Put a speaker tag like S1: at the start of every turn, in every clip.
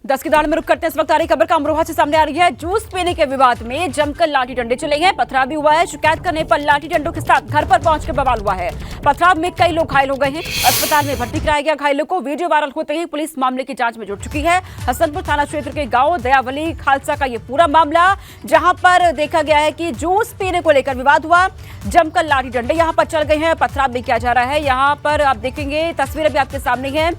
S1: 10 की दाढ़ में रुक करते हैं इस वक्त आ रही खबर का अमरोहा से सामने आ रही है। जूस पीने के विवाद में जमकर लाठी डंडे चले हैं, पथराव भी हुआ है। शिकायत करने पर लाठी डंडों के साथ घर पर पहुंचकर बवाल हुआ है। पथराव में कई लोग घायल हो गए हैं, अस्पताल में भर्ती कराया गया घायलों को। वीडियो वायरल होते ही पुलिस मामले की जांच में जुट चुकी है। हसनपुर थाना क्षेत्र के गांव दयावली खालसा का ये पूरा मामला, जहां पर देखा गया है कि जूस पीने को लेकर विवाद हुआ, जमकर लाठी डंडे यहां पर चल गए हैं, पथराव भी किया जा रहा है। यहां पर आप देखेंगे, तस्वीरें भी आपके सामने है।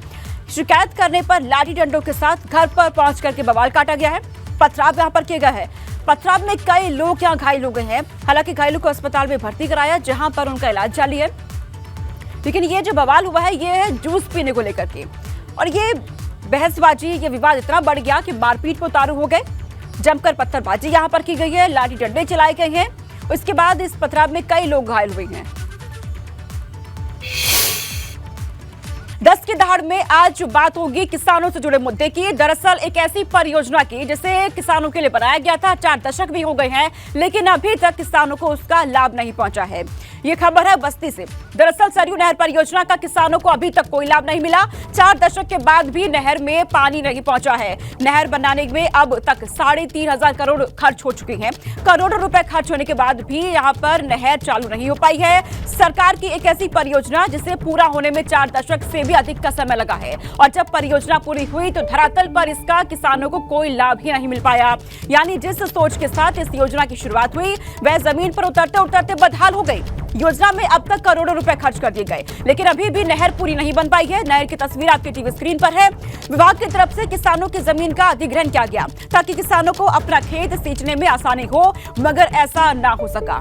S1: शिकायत करने पर लाठी डंडों के साथ घर पर पहुंच करके बवाल काटा गया है। पथराव यहां पर किया गया है। पथराव में कई लोग यहां घायल हो गए हैं। हालांकि घायलों को अस्पताल में भर्ती कराया, जहां पर उनका इलाज जारी है। लेकिन ये जो बवाल हुआ है, ये है जूस पीने को लेकर के, और ये बहसबाजी, ये विवाद इतना बढ़ गया कि मारपीट को उतारू हो गए। जमकर पत्थरबाजी यहां पर की गई है, लाठी डंडे चलाए गए हैं। उसके बाद इस पथराव में कई लोग घायल हुए हैं। 10 की दहाड़ में आज बात होगी किसानों से जुड़े मुद्दे की। दरअसल एक ऐसी परियोजना की जिसे किसानों के लिए बनाया गया था, 4 दशक भी हो गए हैं, लेकिन अभी तक किसानों को उसका लाभ नहीं पहुंचा है। ये खबर है बस्ती से। दरअसल सरयू नहर परियोजना का किसानों को अभी तक कोई लाभ नहीं मिला। 4 दशक के बाद भी नहर में पानी नहीं पहुंचा है। नहर बनाने में अब तक 3,500 करोड़ खर्च हो चुके हैं। करोड़ों रुपए खर्च होने के बाद भी यहाँ पर नहर चालू नहीं हो पाई है। सरकार की एक ऐसी परियोजना जिसे पूरा होने में 4 दशक से भी अधिक का समय लगा है, और जब परियोजना पूरी हुई तो धरातल पर इसका किसानों को कोई लाभ ही नहीं मिल पाया। यानी जिस सोच के साथ इस योजना की शुरुआत हुई, वह जमीन पर उतरते उतरते बदहाल हो गई। योजना में अब तक करोड़ों रुपए खर्च कर दिए गए, लेकिन अभी भी नहर पूरी नहीं बन पाई है। नहर की तस्वीर आपके टीवी स्क्रीन पर है। विभाग की तरफ से किसानों की जमीन का अधिग्रहण किया गया ताकि किसानों को अपना खेत सींचने में आसानी हो, मगर ऐसा ना हो सका।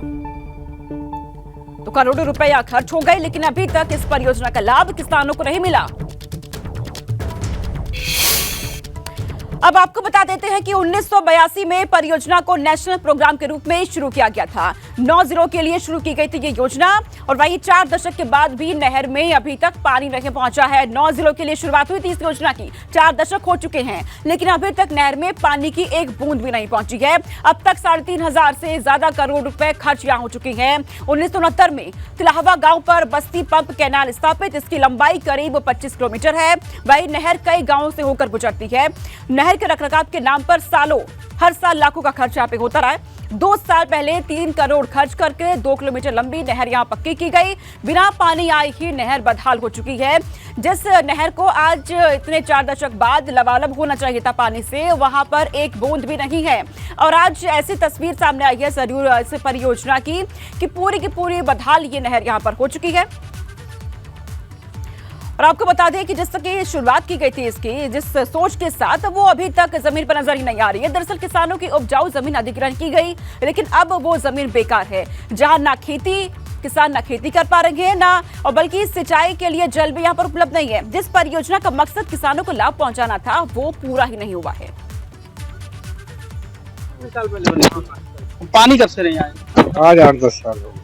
S1: तो करोड़ों रुपया खर्च हो गए, लेकिन अभी तक इस परियोजना का लाभ किसानों को नहीं मिला। अब आपको बता देते हैं कि 1982 में परियोजना को नेशनल प्रोग्राम के रूप में शुरू किया गया था। 9 जिलों के लिए शुरू की गई थी ये योजना, और वहीं 4 दशक के बाद भी नहर में अभी तक पानी नहीं पहुंचा है। 9 जिलों के लिए शुरुआत हुई थी इस योजना की, 4 दशक हो चुके हैं, लेकिन अभी तक नहर में पानी की एक बूंद भी नहीं पहुंची है। अब तक 3,500 से ज्यादा करोड़ रुपए खर्च यहां हो चुके हैं। 1969 में तिलाहवा गांव पर बस्ती पंप कैनाल स्थापित, इसकी लंबाई करीब 25 किलोमीटर है। वही नहर कई गांवों से होकर गुजरती है। नहर के रखरखाव के नाम पर हर साल लाखों का खर्च यहाँ पे होता रहा है। 2 साल पहले 3 करोड़ खर्च करके 2 किलोमीटर लंबी नहर यहाँ पक्की की गई। बिना पानी आए ही नहर बदहाल हो चुकी है। जिस नहर को आज इतने 4 दशक बाद लबालब होना चाहिए था पानी से, वहां पर एक बूंद भी नहीं है। और आज ऐसी तस्वीर सामने आई है सरयू परियोजना की कि पूरी बदहाल ये नहर यहाँ पर हो चुकी है। और आपको बता दें कि जिस की शुरुआत की गई थी इसकी, जिस सोच के साथ, वो अभी तक जमीन पर नजर ही नहीं आ रही है। दरअसल किसानों की उपजाऊ जमीन अधिग्रहण की गई, लेकिन अब वो जमीन बेकार है, जहां किसान ना खेती कर पा रहे हैं, ना और बल्कि सिंचाई के लिए जल भी यहां पर उपलब्ध नहीं है। जिस परियोजना का मकसद किसानों को लाभ पहुंचाना था, वो पूरा ही नहीं हुआ है।
S2: पानी कब से नहीं आया?
S3: आज 8-10 साल हो गए।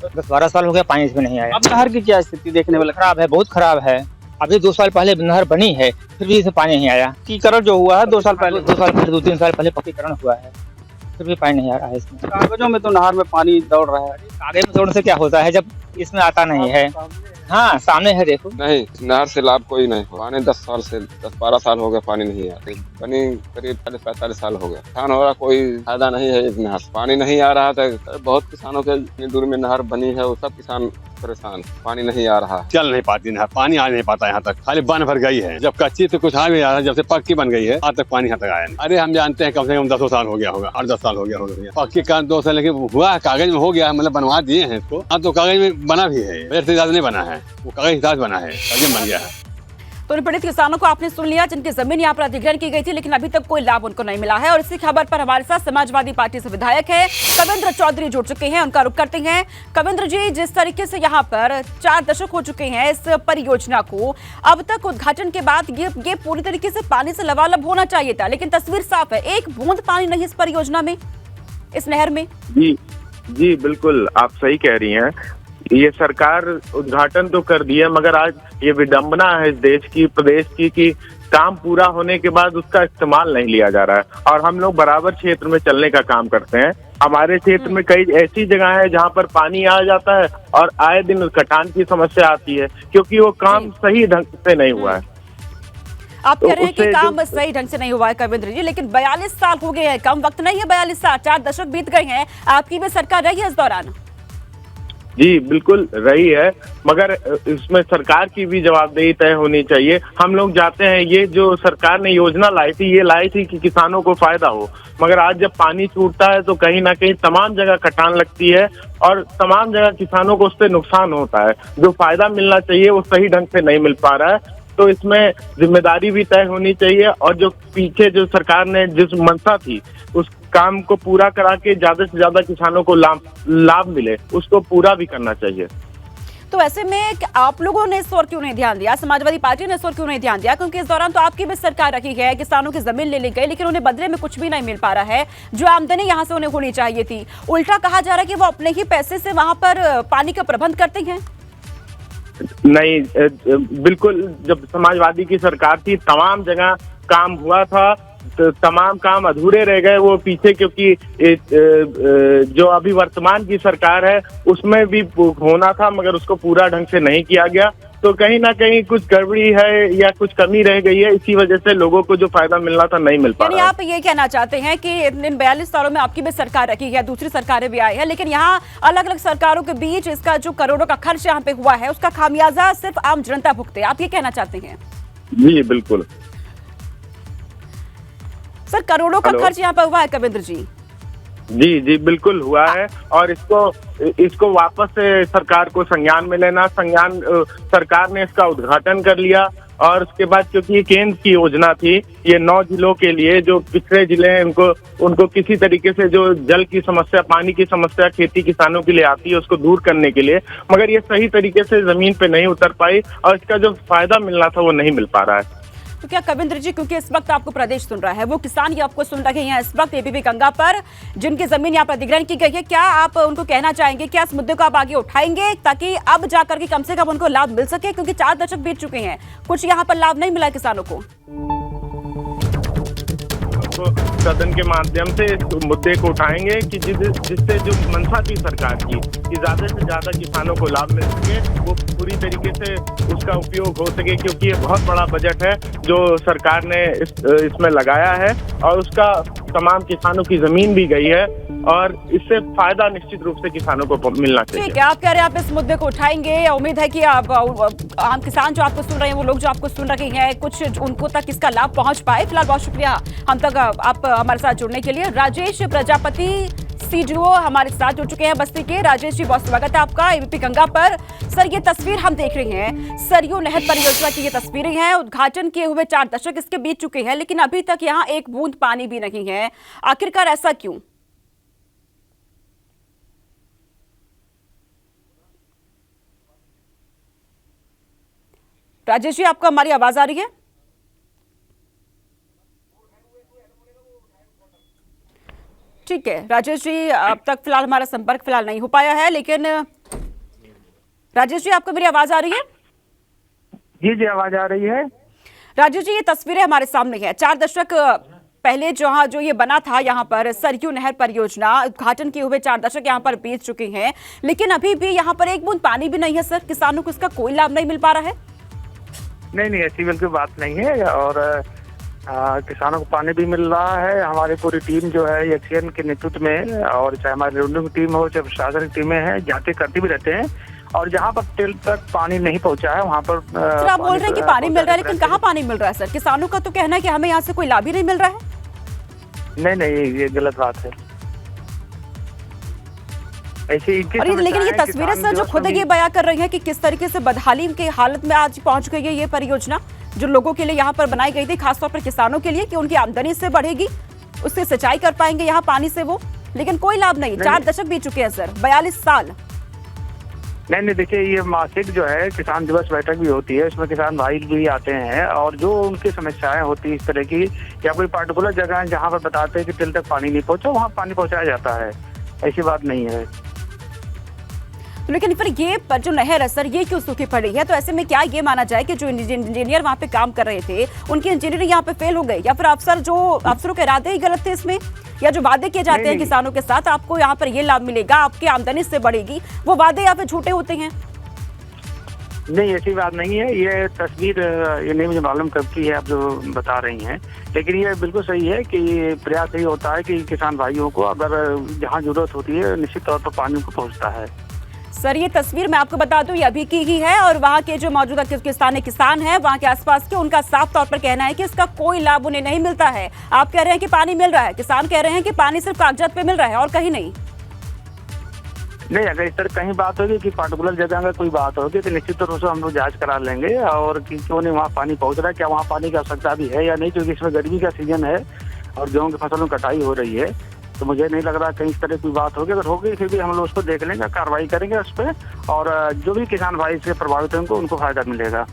S4: 10-12 साल हो गया, पानी इसमें नहीं आया।
S2: अब नहर की क्या स्थिति देखने में लग रहा
S4: खराब है, बहुत खराब है। अभी 2 साल पहले नहर बनी है, फिर भी इसे पानी नहीं आया।
S2: पक्कीकरण जो हुआ है 2 साल पहले,
S4: 2-3 साल पहले पक्कीकरण हुआ है, फिर भी पानी नहीं आ रहा है इसमें।
S2: कागजों में तो नहर में पानी दौड़ रहा है।
S4: कागज में दौड़ने से क्या होता है जब इसमें आता नहीं है? हाँ, सामने है, देखो।
S5: नहीं, नहर से लाभ कोई नहीं हो। पानी 10-12 साल हो गए, पानी नहीं आ रही। बनी करीब 40-45 साल हो गए। किसान हो रहा, कोई फायदा नहीं है इस नहर। पानी नहीं आ रहा था। बहुत किसानों के इतनी दूर में नहर बनी है, वो सब किसान परेशान, पानी नहीं आ रहा।
S6: चल नहीं पाती नहर, पानी आ नहीं पाता यहाँ तक, खाली बन भर गई है। जब कच्ची तो कुछ आ भी रहा है, जब से पक्की बन गई है आज तक पानी यहाँ तक आया नहीं। अरे हम जानते हैं कम से कम 10 साल हो गया होगा, 8-10 साल हो गया होगा। पक्की का 2 साल लेकिन हुआ, कागज में हो गया, मतलब बनवा दिए हैं इसको। अब तो कागज में बना भी है, बजट से ज्यादा नहीं बना है, वो कागज हिसाब बना है, कागज बन गया है।
S1: तो पीड़ित किसानों को आपने सुन लिया, जिनकी जमीन यहाँ पर अधिग्रहण की गई थी, लेकिन अभी तक कोई लाभ उनको नहीं मिला है। और इसी खबर पर हमारे साथ समाजवादी पार्टी से विधायक है कविंद्र चौधरी जुड़ चुके हैं, उनका रुख करते हैं। कविंद्र जी, जिस तरीके से यहाँ पर 4 दशक हो चुके हैं इस परियोजना को, अब तक उद्घाटन के बाद ये पूरी तरीके से पानी से लबालब होना चाहिए था, लेकिन तस्वीर साफ है, एक बूंद पानी नहीं इस परियोजना में, इस नहर में।
S7: जी बिल्कुल, आप सही कह रही हैं। ये सरकार उद्घाटन तो कर दिया, मगर आज ये विडंबना है इस देश की, प्रदेश की, कि काम पूरा होने के बाद उसका इस्तेमाल नहीं लिया जा रहा है। और हम लोग बराबर क्षेत्र में चलने का काम करते हैं। हमारे क्षेत्र में कई ऐसी जगह है जहाँ पर पानी आ जाता है और आए दिन कटान की समस्या आती है, क्योंकि वो काम सही ढंग से नहीं हुआ है।
S1: आप कह रहे हैं कि
S7: उससे
S1: काम
S7: जो-
S1: सही ढंग से नहीं हुआ है कविंद्र जी, लेकिन 42 साल हो गए हैं, कम वक्त नहीं है 42 साल, 4 दशक बीत गए हैं, आपकी भी सरकार रही है इस दौरान।
S7: जी बिल्कुल रही है, मगर इसमें सरकार की भी जवाबदेही तय होनी चाहिए। हम लोग चाहते हैं ये जो सरकार ने योजना लाई थी, ये लाई थी कि किसानों को फायदा हो, मगर आज जब पानी छूटता है तो कहीं ना कहीं तमाम जगह कटान लगती है और तमाम जगह किसानों को उससे नुकसान होता है। जो फायदा मिलना चाहिए वो सही ढंग से नहीं मिल पा रहा है, तो इसमें जिम्मेदारी भी तय होनी चाहिए और जो पीछे जो सरकार ने जिस मंशा थी उस काम को पूरा करा के ज्यादा से ज्यादा किसानों को लाभ मिले, उसको पूरा भी करना चाहिए।
S1: तो ऐसे में आप लोगों ने इस ओर क्यों नहीं ध्यान दिया, समाजवादी पार्टी ने इस ओर क्यों नहीं ध्यान दिया? क्योंकि इस दौरान तो आपकी भी सरकार रखी है, किसानों की जमीन ले ली गई, लेकिन उन्हें बदले में कुछ भी नहीं मिल पा रहा है। जो आमदनी यहाँ से उन्हें होनी चाहिए थी, उल्टा कहा जा रहा है कि वो अपने ही पैसे से वहां पर पानी का प्रबंध करते हैं।
S7: नहीं, बिल्कुल, जब समाजवादी की सरकार थी तमाम जगह काम हुआ था, तो तमाम काम अधूरे रह गए वो पीछे, क्योंकि जो अभी वर्तमान की सरकार है उसमें भी होना था मगर उसको पूरा ढंग से नहीं किया गया। तो कहीं ना कहीं कुछ गड़बड़ी है या कुछ कमी रह गई है, इसी वजह से लोगों को जो फायदा मिलना था नहीं मिल पा
S1: यानी
S7: रहा है।
S1: आप ये कहना चाहते हैं कि इन 42 सालों में आपकी भी सरकार रखी है, दूसरी सरकारें भी आई है, लेकिन यहाँ अलग अलग सरकारों के बीच इसका जो करोड़ों का खर्च यहाँ पे हुआ है उसका खामियाजा सिर्फ आम जनता भुगते, आप ये कहना चाहते हैं?
S7: जी बिल्कुल
S1: सर, करोड़ों का
S7: हेलो।
S1: खर्च यहाँ पर हुआ है कविंद्र जी।
S7: जी जी बिल्कुल हुआ है, और इसको वापस से सरकार को संज्ञान में लेना, सरकार ने इसका उद्घाटन कर लिया, और उसके बाद क्योंकि ये केंद्र की योजना थी, ये 9 जिलों के लिए, जो पिछड़े जिले हैं उनको किसी तरीके से जो जल की समस्या, पानी की समस्या खेती किसानों के लिए आती है उसको दूर करने के लिए, मगर ये सही तरीके से जमीन पे नहीं उतर पाई और इसका जो फायदा मिलना था वो नहीं मिल पा रहा है।
S1: तो क्या कविंद्र जी, क्योंकि इस वक्त आपको प्रदेश सुन रहा है, वो किसान ये आपको सुन रहे हैं इस वक्त एबीपी गंगा पर, जिनकी जमीन यहाँ पर अधिग्रहण की गई है, क्या आप उनको कहना चाहेंगे, क्या इस मुद्दे को आप आगे उठाएंगे ताकि अब जाकर के कम से कम उनको लाभ मिल सके? क्योंकि 4 दशक बीत चुके हैं, कुछ यहाँ पर लाभ नहीं मिला किसानों को।
S7: तो सदन के माध्यम से इस मुद्दे को उठाएंगे कि जिससे जो मंशा थी सरकार की कि ज्यादा से ज्यादा किसानों को लाभ मिल सके, वो पूरी तरीके से उसका उपयोग हो सके, क्योंकि ये बहुत बड़ा बजट है जो सरकार ने इसमें लगाया है और उसका तमाम किसानों की जमीन भी गई है और इससे फायदा निश्चित रूप से किसानों को मिलना चाहिए।
S1: ठीक है, आप कह रहे हैं आप इस मुद्दे को उठाएंगे, उम्मीद है कि आप आम किसान जो आपको सुन रहे हैं, वो लोग जो आपको सुन रहे हैं, कुछ उनको तक इसका लाभ पहुंच पाए। फिलहाल बहुत शुक्रिया हम तक आप हमारे साथ जुड़ने के लिए। राजेश प्रजापति सीडीओ हमारे साथ जुड़ चुके हैं बस्ती के। राजेश जी, बहुत स्वागत है आपका एबीपी गंगा पर। सर, ये तस्वीर हम देख रहे हैं, सरयू नहर परियोजना की ये तस्वीरें हैं। उद्घाटन किए हुए 4 दशक इसके बीत चुके हैं, लेकिन अभी तक यहाँ एक बूंद पानी भी नहीं है। आखिरकार ऐसा क्यों? राजेश जी, आपको हमारी आवाज आ रही है? ठीक है राजेश जी, अब तक फिलहाल हमारा संपर्क फिलहाल नहीं हो पाया है, लेकिन राजेश जी, आपको मेरी आवाज आ रही है?
S3: जी जी, आवाज आ रही है।
S1: राजेश जी, ये तस्वीरें हमारे सामने है। 4 दशक पहले जो ये बना था यहाँ पर सरयू नहर परियोजना, उद्घाटन किए हुए 4 दशक यहाँ पर बीत चुके हैं, लेकिन अभी भी यहाँ पर एक बूंद पानी भी नहीं है। सर, किसानों को इसका कोई लाभ नहीं मिल पा रहा है?
S3: नहीं, ऐसी बिल्कुल बात नहीं है, और किसानों को पानी भी मिल रहा है। हमारी पूरी टीम जो है एक्सीएन के नेतृत्व में, और चाहे हमारी रेवेन्यू की टीम हो, चाहे प्रशासन की टीमें हैं, जाते करते भी रहते हैं, और जहाँ पर टिल तक पानी नहीं पहुँचा है वहाँ पर
S1: सर, आप बोल रहे हैं कि पानी मिल रहा है, लेकिन कहाँ पानी मिल रहा है? सर, किसानों का तो कहना है कि हमें यहाँ से कोई लाभ ही नहीं मिल रहा है।
S3: नहीं, ये गलत बात है। ऐसे
S1: लेकिन ये तस्वीरें सर जो खुद ये बयां कर रही हैं कि किस तरीके से बदहाली की हालत में आज पहुंच गई है ये परियोजना, जो लोगों के लिए यहाँ पर बनाई गई थी, खासतौर पर किसानों के लिए, कि उनकी आमदनी से बढ़ेगी, उससे सिंचाई कर पाएंगे यहाँ पानी से वो, लेकिन कोई लाभ नहीं। 4 दशक बीत चुके हैं सर, 42 साल।
S3: नहीं, देखिए, ये मासिक जो है किसान दिवस बैठक भी होती है, उसमें किसान भाई भी आते हैं, और जो उनकी समस्याएं होती है इस तरह की, या कोई पर्टिकुलर जगह है जहाँ पर बताते हैं कि टिल तक पानी नहीं पहुंचा, वहाँ पानी पहुंचाया जाता है, ऐसी बात नहीं है।
S1: लेकिन फिर ये पर जो नहर है सर, ये क्यों सूखी पड़ी है? तो ऐसे में क्या ये माना जाए कि जो इंजीनियर वहाँ पे काम कर रहे थे, उनकी इंजीनियरिंग यहाँ पे फेल हो गई, या फिर अफसरों के इरादे ही गलत थे इसमें, या जो वादे किए जाते हैं किसानों के साथ, आपको यहाँ पर ये लाभ मिलेगा, आपकी आमदनी से बढ़ेगी, वो वादे या फिर झूठे होते हैं?
S3: नहीं, ऐसी बात नहीं है। ये तस्वीर ये नहीं मुझे मालूम कब की है आप जो बता रही हैं, लेकिन ये बिल्कुल सही है कि प्रयास यही होता है कि किसान भाइयों को अगर जहाँ जरूरत होती है निश्चित तौर पर पानी को पहुँचता है।
S1: सर, ये तस्वीर मैं आपको बता दूं ये अभी की ही है और वहाँ के जो मौजूदा किसान हैं वहाँ के आसपास के, उनका साफ तौर पर कहना है कि इसका कोई लाभ उन्हें नहीं मिलता है। आप कह रहे हैं कि पानी मिल रहा है, किसान कह रहे हैं कि पानी सिर्फ कागजात पे मिल रहा है और कहीं नहीं।
S3: नहीं, अगर इस तरह कहीं बात होगी कि पर्टिकुलर जगह अगर कोई बात होगी तो निश्चित तौर से हम लोग जांच करा लेंगे और कि क्यों नहीं वहाँ पानी पहुँच रहा है, क्या वहाँ पानी की आवश्यकता भी है या नहीं, क्योंकि इसमें गर्मी का सीजन है और गेहूँ की फसलों की कटाई हो रही है। तो मुझे नहीं लग रहा कहीं इस तरह कोई बात होगी। अगर होगी फिर भी हम लोग उसको देख लेंगे, कार्रवाई करेंगे उस पर और जो भी किसान भाई से प्रभावित हैं उनको फायदा मिलेगा।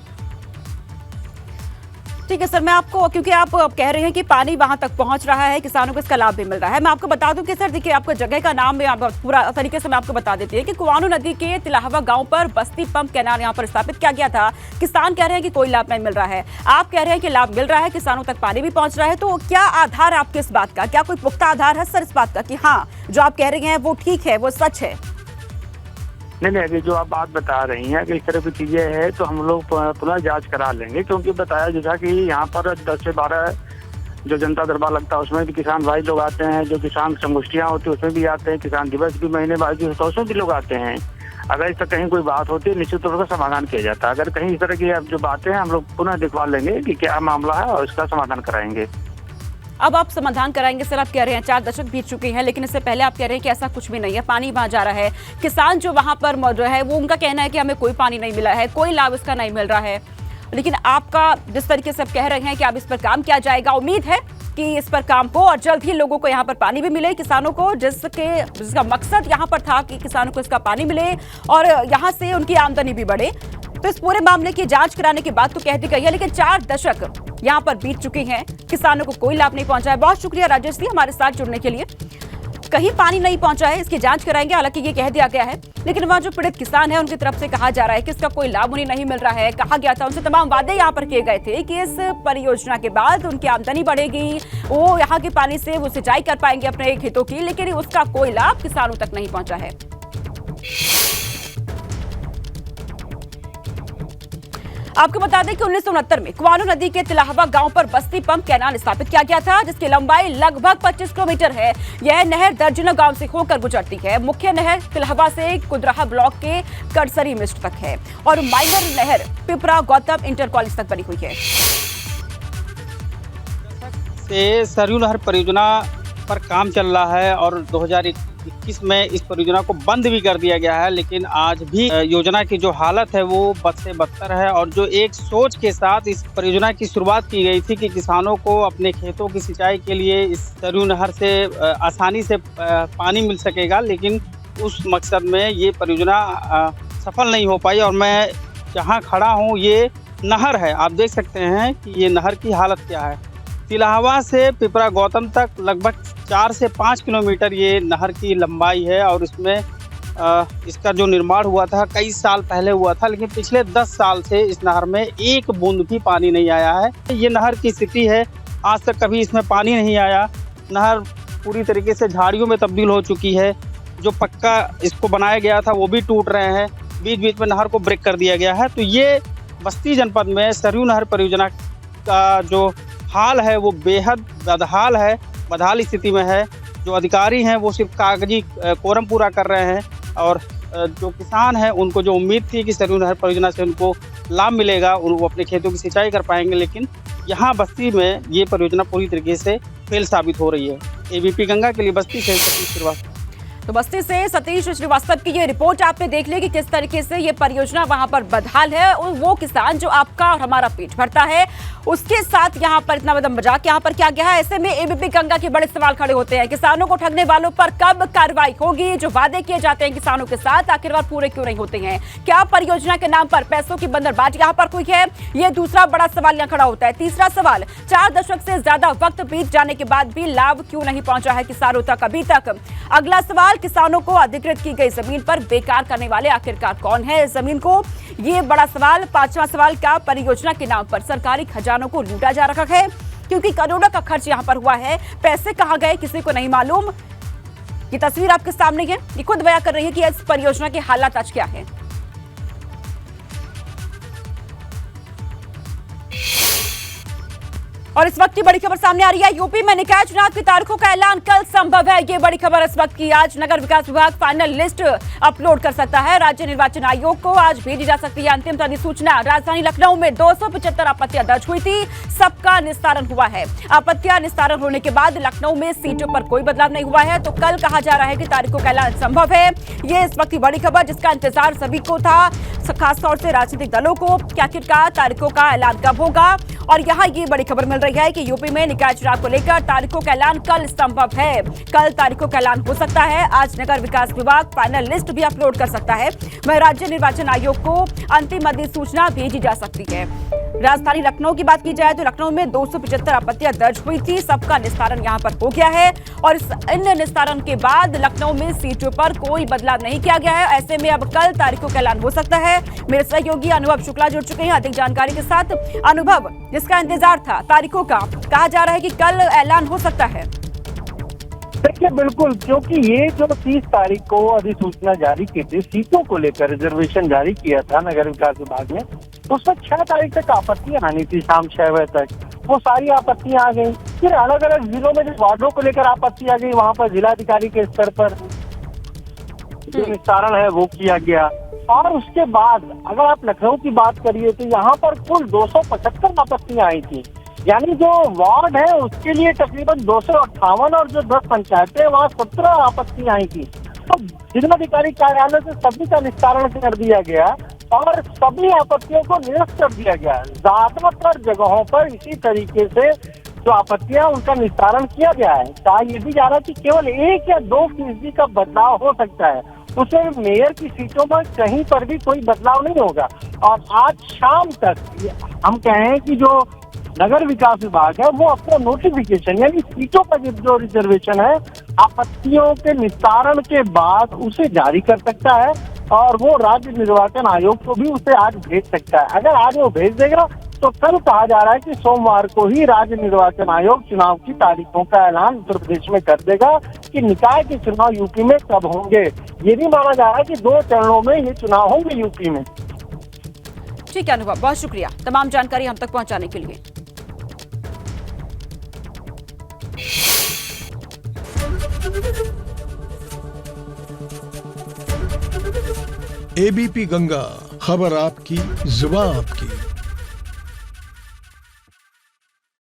S1: ठीक है सर, मैं आपको, क्योंकि आप कह रहे हैं कि पानी वहां तक पहुंच रहा है, किसानों को इसका लाभ भी मिल रहा है, मैं आपको बता दूं कि सर देखिए, आपको जगह का नाम पूरा तरीके से मैं आपको बता देती है कि कुआनो नदी के तिलाहवा गांव पर बस्ती पंप कैनाल यहां पर स्थापित किया गया था। किसान कह रहे हैं कि कोई लाभ नहीं मिल रहा है, आप कह रहे हैं कि लाभ मिल रहा है, किसानों तक पानी भी पहुंच रहा है। तो क्या आधार है आपके इस बात का? क्या कोई पुख्ता आधार है सर इस बात का कि हाँ जो आप कह रही हैं वो ठीक है, वो सच है?
S3: नहीं, अभी जो आप बात बता रही हैं कि इस तरह की चीजें हैं तो हम लोग पुनः जांच करा लेंगे, क्योंकि बताया जैसा कि यहाँ पर 10 से 12 जो जनता दरबार लगता है उसमें भी किसान भाई लोग आते हैं, जो किसान संगोष्ठियाँ होती है उसमें भी आते हैं, किसान दिवस भी महीने बाद जो होता है उसमें भी लोग आते हैं। अगर इस तरह कहीं कोई बात होती है निश्चित तौर पर समाधान किया जाता है। अगर कहीं इस तरह की जो बातें हैं हम लोग पुनः दिखवा लेंगे कि क्या मामला है और इसका समाधान कराएंगे।
S1: अब आप समाधान कराएंगे सर, आप कह रहे हैं 4 दशक बीत चुके हैं, लेकिन इससे पहले आप कह रहे हैं कि ऐसा कुछ भी नहीं है, पानी वहां जा रहा है। किसान जो वहां पर मौजूद है वो उनका कहना है कि हमें कोई पानी नहीं मिला है, कोई लाभ इसका नहीं मिल रहा है। लेकिन आपका जिस तरीके से आप कह रहे हैं कि अब इस पर काम किया जाएगा, उम्मीद है कि इस पर काम हो और जल्द ही लोगों को यहाँ पर पानी भी मिले, किसानों को जिसका मकसद यहाँ पर था कि किसानों को इसका पानी मिले और यहाँ से उनकी आमदनी भी बढ़े। तो इस पूरे मामले की जांच कराने की बात तो कह दी गई है, लेकिन 4 दशक यहाँ पर बीत चुके हैं, किसानों को कोई लाभ नहीं पहुंचा है। बहुत शुक्रिया राजेश जी हमारे साथ जुड़ने के लिए। कहीं पानी नहीं पहुंचा है, इसकी जांच कराएंगे, हालांकि ये कह दिया गया है, लेकिन वहाँ जो पीड़ित किसान है उनकी तरफ से कहा जा रहा है कि इसका कोई लाभ उन्हें नहीं मिल रहा है। कहा गया था उनसे, तमाम वादे यहाँ पर किए गए थे कि इस परियोजना के बाद उनकी आमदनी बढ़ेगी, वो यहाँ के पानी से वो सिंचाई कर पाएंगे अपने खेतों की, लेकिन उसका कोई लाभ किसानों तक नहीं पहुंचा है। आपको बता दें कि 1969 में कुआनो नदी के तिलाहवा गांव पर बस्ती पंप कैनाल स्थापित किया गया था, जिसकी लंबाई लगभग 25 किलोमीटर है। यह नहर दर्जनों गांव से होकर गुजरती है। मुख्य नहर तिलाहवा से कुदराहा ब्लॉक के करसरी मिस्ट तक है और माइनर नहर पिपरा गौतम इंटर कॉलेज तक बनी हुई है।
S2: से सरयू नहर परियोजना पर काम चल रहा है और 2021 में इस परियोजना को बंद भी कर दिया गया है, लेकिन आज भी योजना की जो हालत है वो बद से बदतर है। और जो एक सोच के साथ इस परियोजना की शुरुआत की गई थी कि किसानों को अपने खेतों की सिंचाई के लिए इस सरयू नहर से आसानी से पानी मिल सकेगा, लेकिन उस मकसद में ये परियोजना सफल नहीं हो पाई। और मैं जहाँ खड़ा हूँ ये नहर है, आप देख सकते हैं कि ये नहर की हालत क्या है। तिलाहवा से पिपरा गौतम तक लगभग 4 से 5 किलोमीटर ये नहर की लंबाई है और इसमें इसका जो निर्माण हुआ था कई साल पहले हुआ था, लेकिन पिछले 10 साल से इस नहर में एक बूंद भी पानी नहीं आया है। ये नहर की स्थिति है, आज तक कभी इसमें पानी नहीं आया। नहर पूरी तरीके से झाड़ियों में तब्दील हो चुकी है। जो पक्का इसको बनाया गया था वो भी टूट रहे हैं, बीच बीच में नहर को ब्रेक कर दिया गया है। तो ये बस्ती जनपद में सरयू नहर परियोजना का जो हाल है वो बेहद बदहाल है, बदहाल स्थिति में है। जो अधिकारी हैं वो सिर्फ कागजी कोरम पूरा कर रहे हैं और जो किसान हैं उनको जो उम्मीद थी कि सरयू नहर परियोजना से उनको लाभ मिलेगा और वो अपने खेतों की सिंचाई कर पाएंगे, लेकिन यहाँ बस्ती में ये परियोजना पूरी तरीके से फेल साबित हो रही है। एबीपी गंगा के लिए बस्ती से सतीश श्रीवास्तव।
S1: तो बस्ती से सतीश श्रीवास्तव की ये रिपोर्ट आपने देख ली कि किस तरीके से ये परियोजना वहां पर बदहाल है और वो किसान जो आपका और हमारा पेट भरता है उसके साथ यहाँ पर इतना बड़ा मजाक यहाँ पर किया गया है। ऐसे में एबीपी गंगा के बड़े सवाल खड़े होते हैं, किसानों को ठगने वालों पर कब कार्रवाई होगी? जो वादे किए जाते हैं किसानों के साथ आखिरकार पूरे क्यों नहीं होते हैं? क्या परियोजना के नाम पर पैसों की बंदरबांट यहाँ पर हुई है? ये दूसरा बड़ा सवाल यहाँ खड़ा होता है। तीसरा सवाल, 4 दशक से ज्यादा वक्त बीत जाने के बाद भी लाभ क्यों नहीं पहुंचा है किसानों तक अभी तक? अगला सवाल, किसानों को अधिकृत की गई जमीन पर बेकार करने वाले आखिरकार कौन है इस जमीन को? ये बड़ा सवाल। 5वां सवाल, क्या परियोजना के नाम पर सरकारी खजानों को लूटा जा रखा है? क्योंकि करोड़ों का खर्च यहां पर हुआ है, पैसे कहां गए किसी को नहीं मालूम। ये तस्वीर आपके सामने है, ये खुद बयां कर रही है कि इस परियोजना के हालात आज क्या है। और इस वक्त की बड़ी खबर सामने आ रही है। यूपी में निकाय चुनाव की तारीखों का ऐलान कल संभव है। ये बड़ी खबर इस वक्त की। आज नगर विकास विभाग फाइनल लिस्ट अपलोड कर सकता है। राज्य निर्वाचन आयोग को आज भेजी जा सकती है अंतिम अधिसूचना। राजधानी लखनऊ में 275 आपत्तियां दर्ज हुई थी, सबका निस्तारण हुआ है। आपत्तियां निस्तारण होने के बाद लखनऊ में सीटों पर कोई बदलाव नहीं हुआ है, तो कल कहा जा रहा है कि तारीखों का ऐलान संभव है। ये इस वक्त की बड़ी खबर जिसका इंतजार सभी को था, खासतौर से राजनीतिक दलों को, कि आखिरकार तारीखों का ऐलान कब होगा। और यहाँ ये बड़ी खबर मिल रही है कि यूपी में निकाय चुनाव को लेकर तारीखों का ऐलान कल संभव है। कल तारीखों का ऐलान हो सकता है। आज नगर विकास विभाग फाइनल लिस्ट भी अपलोड कर सकता है। वह राज्य निर्वाचन आयोग को अंतिम अधिसूचना भेजी जा सकती है। राजधानी लखनऊ की बात की जाए तो लखनऊ में 275 आपत्तियां दर्ज हुई थी, सबका निस्तारण यहां पर हो गया है। और इन निस्तारण के बाद लखनऊ में सीटों पर कोई बदलाव नहीं किया गया है। ऐसे में अब कल तारीखों का ऐलान हो सकता है। मेरे सहयोगी अनुभव शुक्ला जुड़ चुके हैं अधिक जानकारी के साथ। अनुभव, जिसका इंतजार था तारीखों का, कहा जा रहा है कि कल ऐलान हो सकता है।
S8: देखिए बिल्कुल, क्योंकि ये जो 30 तारीख को अधिसूचना जारी की थी, सीटों को लेकर रिजर्वेशन जारी किया था नगर विकास विभाग ने, उसमें 6 तारीख तक आपत्तियां आनी थी शाम 6 बजे तक। वो सारी आपत्तियां आ गई। फिर अलग अलग जिलों में जो वार्डों को लेकर आपत्ति आ गई, वहां पर जिलाधिकारी के स्तर पर जो निस्तारण है वो किया गया। और उसके बाद अगर आप लखनऊ की बात करिए तो यहाँ पर कुल 275 आपत्तियां आई थी। यानी जो वार्ड है उसके लिए तकरीबन 258 और जो 10 पंचायतें वहाँ 17 आपत्तियां आई थी। तो जिलाधिकारी कार्यालय से सभी का निस्तारण कर दिया गया और सभी आपत्तियों को निरस्त कर दिया गया। ज्यादातर जगहों पर इसी तरीके से जो आपत्तियां उनका निस्तारण किया गया है। कहा यह भी जा रहा है कि केवल 1 या 2% का बदलाव हो सकता है, उसमें मेयर की सीटों में कहीं पर भी कोई बदलाव नहीं होगा। और आज शाम तक हम कहें कि जो नगर विकास विभाग है वो अपना नोटिफिकेशन यानी सीटों पर जो रिजर्वेशन है आपत्तियों के निस्तारण के बाद उसे जारी कर सकता है और वो राज्य निर्वाचन आयोग को भी उसे आज भेज सकता है। अगर आज वो भेज देगा तो कल कहा जा रहा है कि सोमवार को ही राज्य निर्वाचन आयोग चुनाव की तारीखों का ऐलान उत्तर प्रदेश में कर देगा कि निकाय के चुनाव यूपी में कब होंगे। ये भी माना जा रहा है कि 2 चरणों में ये चुनाव होंगे यूपी में।
S1: ठीक है अनुभव, बहुत शुक्रिया तमाम जानकारी हम तक पहुंचाने के लिए।
S9: एबीपी गंगा, खबर आपकी, जुबान आपकी।